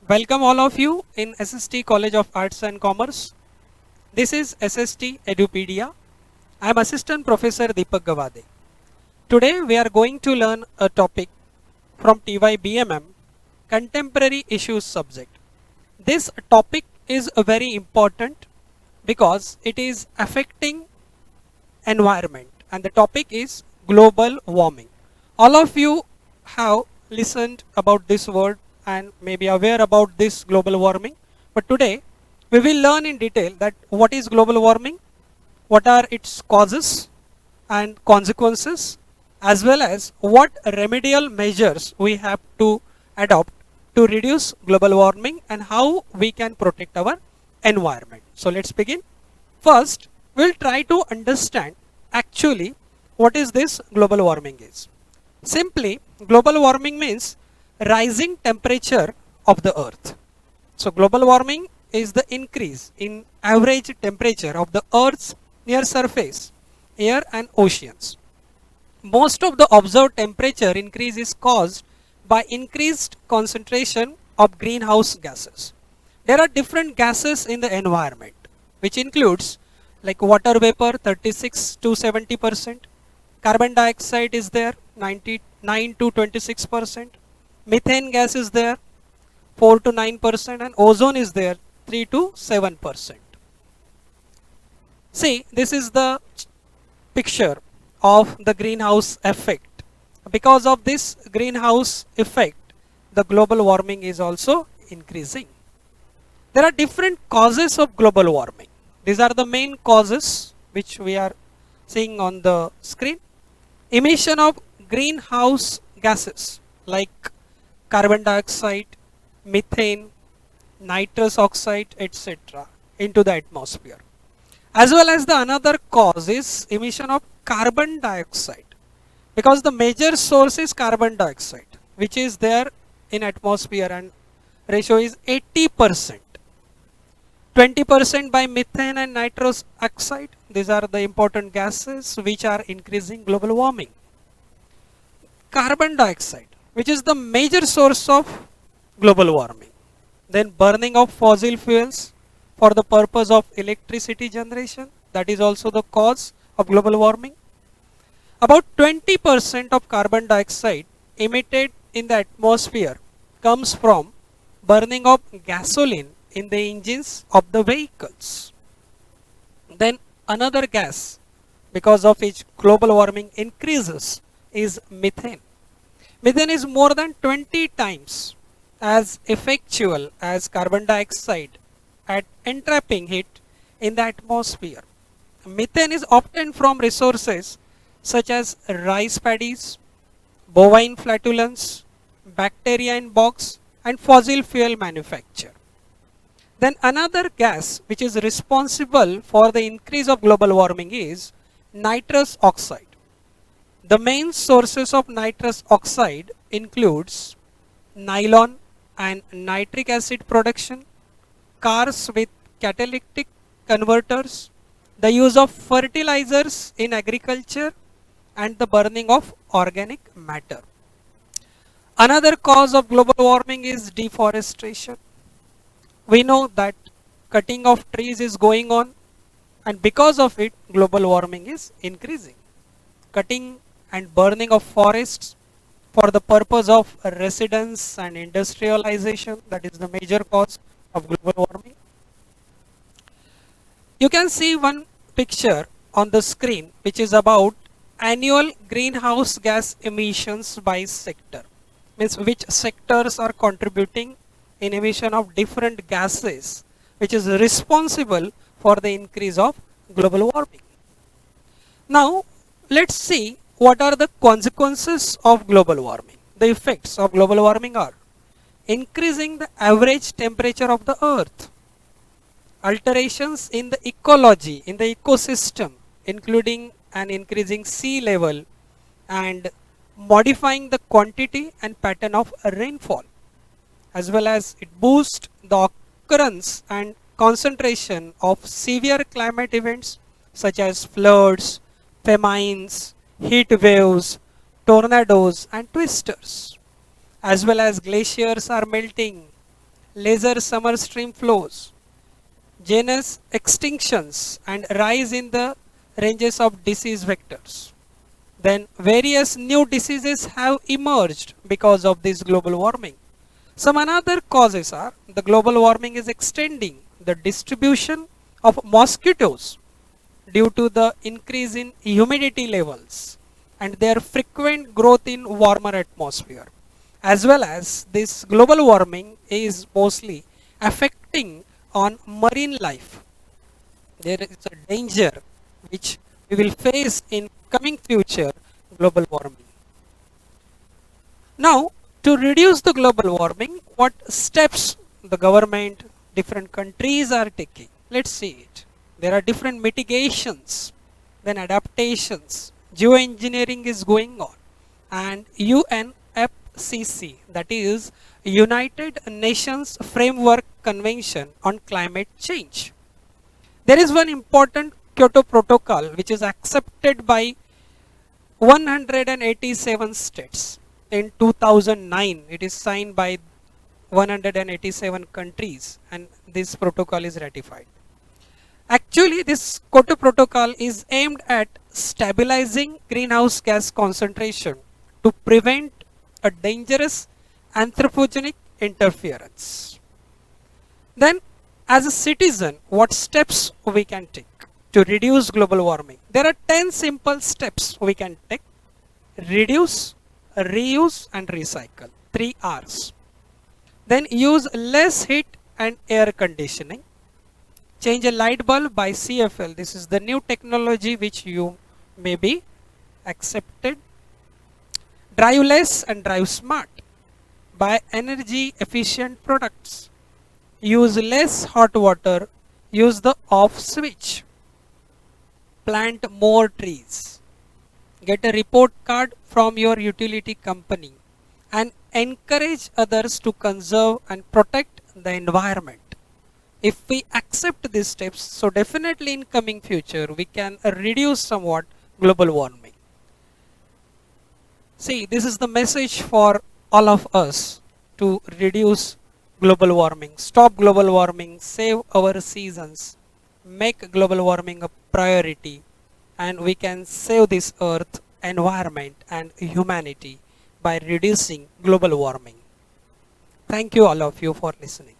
Welcome all of you in SST College of Arts and Commerce. This is SST Edupedia. I am Assistant Professor Deepak Gawade. Today we are going to learn a topic from TYBMM, Contemporary Issues subject. This topic is very important because it is affecting environment and the topic is global warming. All of you have listened about this word and may be aware about this global warming, but today we will learn in detail that what is global warming, what are its causes and consequences, as well as what remedial measures we have to adopt to reduce global warming and how we can protect our environment. So let's begin. First, we'll try to understand actually what is this global warming is. Simply, global warming means rising temperature of the earth. So global warming is the increase in average temperature of the earth's near surface, air and oceans. Most of the observed temperature increase is caused by increased concentration of greenhouse gases. There are different gases in the environment, which includes like water vapor 36 to 70%, carbon dioxide is there 99 to 26%, methane gas is there 4 to 9%, and ozone is there 3 to 7%. See, this is the picture of the greenhouse effect. Because of this greenhouse effect, the global warming is also increasing. There are different causes of global warming. These are the main causes which we are seeing on the screen. Emission of greenhouse gases like carbon dioxide, methane, nitrous oxide, etc. into the atmosphere. As well as the another cause is emission of carbon dioxide, because the major source is carbon dioxide which is there in atmosphere and ratio is 80%. 20% by methane and nitrous oxide. These are the important gases which are increasing global warming. Carbon dioxide, which is the major source of global warming. Then burning of fossil fuels for the purpose of electricity generation, that is also the cause of global warming. About 20% of carbon dioxide emitted in the atmosphere comes from burning of gasoline in the engines of the vehicles. Then another gas because of which global warming increases is methane. Methane is more than 20 times as effectual as carbon dioxide at entrapping heat in the atmosphere. Methane is obtained from resources such as rice paddies, bovine flatulence, bacteria in bogs, and fossil fuel manufacture. Then another gas which is responsible for the increase of global warming is nitrous oxide. The main sources of nitrous oxide includes nylon and nitric acid production, cars with catalytic converters, the use of fertilizers in agriculture, and the burning of organic matter. Another cause of global warming is deforestation. We know that cutting of trees is going on and because of it global warming is increasing. Cutting and burning of forests for the purpose of residence and industrialization, that is the major cause of global warming. You can see one picture on the screen which is about annual greenhouse gas emissions by sector. Means which sectors are contributing in emission of different gases which is responsible for the increase of global warming. Now let's see what are the consequences of global warming. The effects of global warming are increasing the average temperature of the earth, alterations in the ecology, in the ecosystem, including an increasing sea level and modifying the quantity and pattern of rainfall, as well as it boosts the occurrence and concentration of severe climate events such as floods, famines, heat waves, tornadoes and twisters, as well as glaciers are melting, laser summer stream flows, genus extinctions and rise in the ranges of disease vectors. Then various new diseases have emerged because of this global warming. Some another causes are the global warming is extending the distribution of mosquitoes due to the increase in humidity levels and their frequent growth in warmer atmosphere, as well as this global warming is mostly affecting on marine life. There is a danger which we will face in coming future, global warming. Now, to reduce the global warming, what steps the government, different countries are taking? Let's see it. There are different mitigations, then adaptations, geoengineering is going on, and UNFCCC, that is United Nations Framework Convention on Climate Change. There is one important Kyoto Protocol which is accepted by 187 states. In 2009, it is signed by 187 countries and this protocol is ratified. Actually, this Kyoto Protocol is aimed at stabilizing greenhouse gas concentration to prevent a dangerous anthropogenic interference. Then, as a citizen, what steps we can take to reduce global warming? There are 10 simple steps we can take. Reduce, reuse and recycle, 3 R's. Then use less heat and air conditioning. Change a light bulb by CFL. This is the new technology which you may be accepted. Drive less and drive smart. Buy energy efficient products. Use less hot water. Use the off switch. Plant more trees. Get a report card from your utility company and encourage others to conserve and protect the environment. If we accept these steps, so definitely in coming future we can reduce somewhat global warming. See, this is the message for all of us to reduce global warming, stop global warming, save our seasons, make global warming a priority, and we can save this earth, environment and humanity by reducing global warming. Thank you all of you for listening.